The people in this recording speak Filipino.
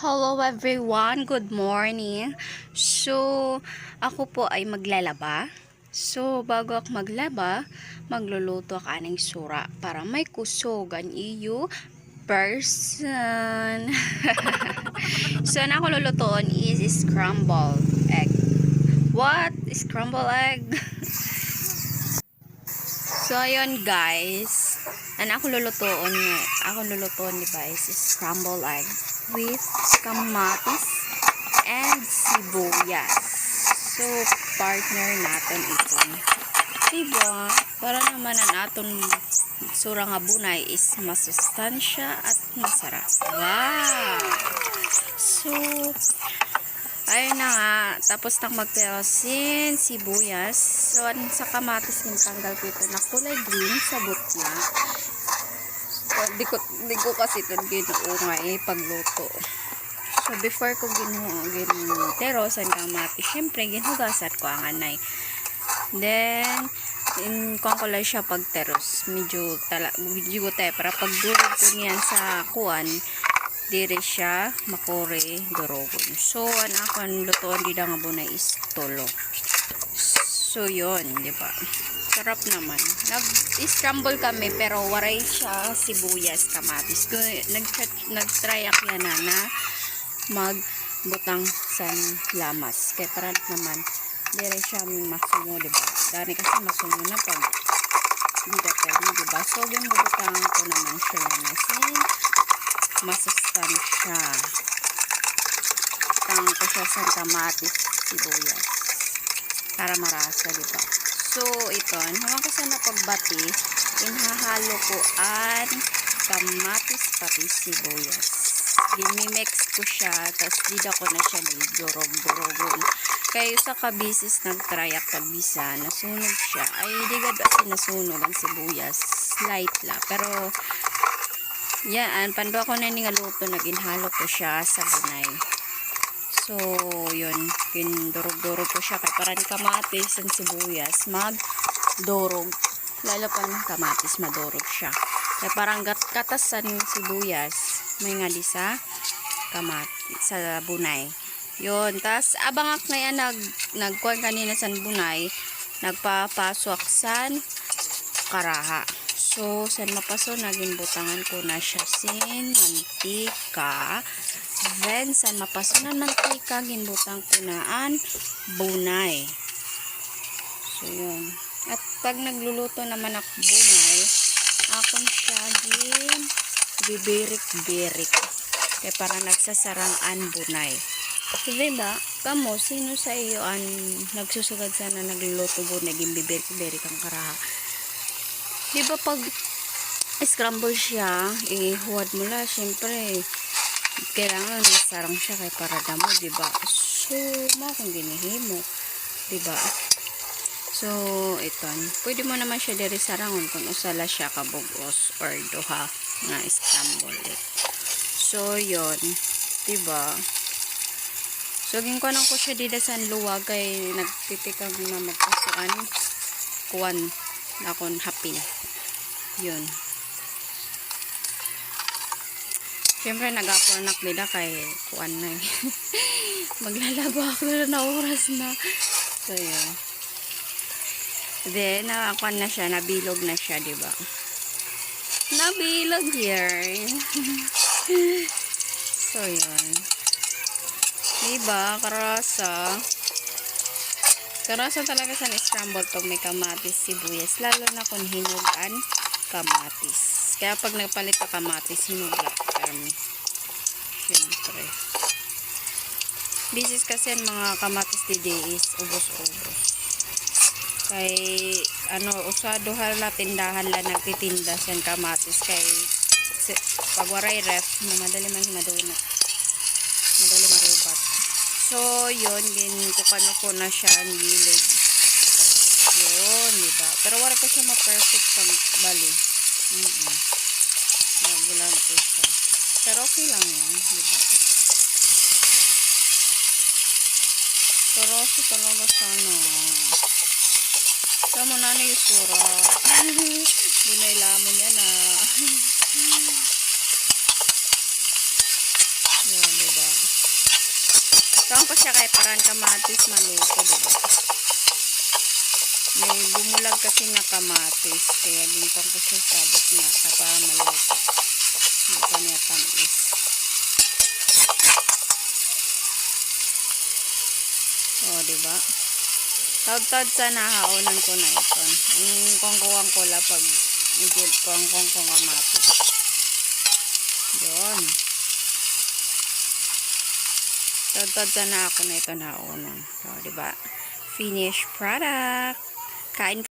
Hello everyone, good morning. So, ako po ay maglalaba. So, bago ako maglaba, magluluto ako ng sura para may kusog ang iyo person. So, na ako lulutuin is scrambled egg. What? Scrambled egg? So, ayun guys. Ako lulutuin di ba is scrambled egg with kamatis and sibuyas. So, partner natin ito. Diba? Para naman ang aton surang abunay is masustansya at masarap. Wow! So, ayun na nga. Tapos nang magperosin, sibuyas. So, sa kamatis yung tanggal ko ito na kulay green sa butya. So, di ko kasi ito ginuungay pagluto. So, before ko ginuteros ang kamatis, syempre, ginugasan ko ang anay. Then, kung ko lang siya pagteros, medyo tayo, para pagdurog ko niyan sa kuwan, dire siya makore durogon. So, ang lutoan di nga bunay is tolo. So, yun, di ba? Sarap naman. Nag-scramble kami, pero waray siya sibuyas, kamatis. Nag-try ako yan na magbutang sa lamas. Kaya parang naman, dire siya masumo, di ba? Dari kasi masumo na pag di ba? So, bubutang ko naman siya na masustansya. Tang ko siya sa kamatis, sibuyas. Para marasa, diba? So, ito. Hawang ko sa napagbati, inhahalo ko ang kamatis pati sibuyas. Ginimix ko siya, tapos dida ko na siya durog-durogon. Kaya sa kabisis nag-try ako kabisa, nasunog siya. Ay, di gado kasi nasunog ang sibuyas. Light la. Pero, yan, pando ako na ningaluto, nag-inhalo ko siya sa bunay. So, yun, kindurog-durog ko siya. Kaya parang kamatis ang sibuyas, mag-durog. Lalo pa ng kamatis, madurog siya. Kaya parang katasan yung sibuyas, may nga di sa kamatis, sa bunay. Yun, tas abangak na yan, nagkuhan kanina sa bunay, nagpapaswak sa karaha. So, san mapaso, naging butangan ko na siya sin mantika. Then, san mapaso na mantika, ginbutang ko na ang bunay. So, yun. At pag nagluluto naman ako bunay, akong siya bibirik-birik. Kaya para nagsasarang ang bunay. So, diba? Kamo, sino sa iyo ang nagsusugad sana nagluluto bunay, gimbibirik-birik ang karaha? Diba pag scramble siya, huwad mo la, syempre, kailangan masarang siya kay para damo, diba? So, kung ginihimo, diba? So, ito. Pwede mo naman siya diri sarangon kung usala siya kabugos or duha nga scramble it. So, yon, diba? So, ginkuanan ko siya dida sa luwag kay nagtitikang na magpasuan kuwan na akong hapin. Yun. Siyempre, nag-apornak nila kay kuwan na eh. Maglalaba ako na oras na. So, yun. Then, nakakuan na siya, nabilog na siya, diba? Nabilog here. So, yun. Diba? Karasa. Karasa talaga sa scramble pag may kamatis, sibuyas. Lalo na kung hinugan kamatis. Kaya pag nagpalit pa kamatis, hinugla. Siyempre. Bisis kasi ang mga kamatis didi is ubos-ubos. Kay, usado hala tindahan la nagtitinda sa kamatis. Kay, pag waray ref, madali man madunat. Madali marubat. So, yun, kukano ko na siya ang gilid. Yun, diba? Pero wala ko siya ma-perfect pag bali. Nagulan ko siya. Pero okay lang yan, diba? Pero kasi talaga sana. Sama na yung sura. Bunay lamon yan ah. Yan, diba? Saan ko siya kay parang kamatis maluto, diba? May bumulag kasi na kamatis. Kaya bintang ko siya sabot na para maluto. Ito niya tamis. O, diba? Taud-taud sa nahaunan ko na ito. Yung kongkuwang ko la pag medyo kongkong kong kamatis. Yun. Taud-taud sa na ako na ito nahaunan. So, diba? Finished product. Kain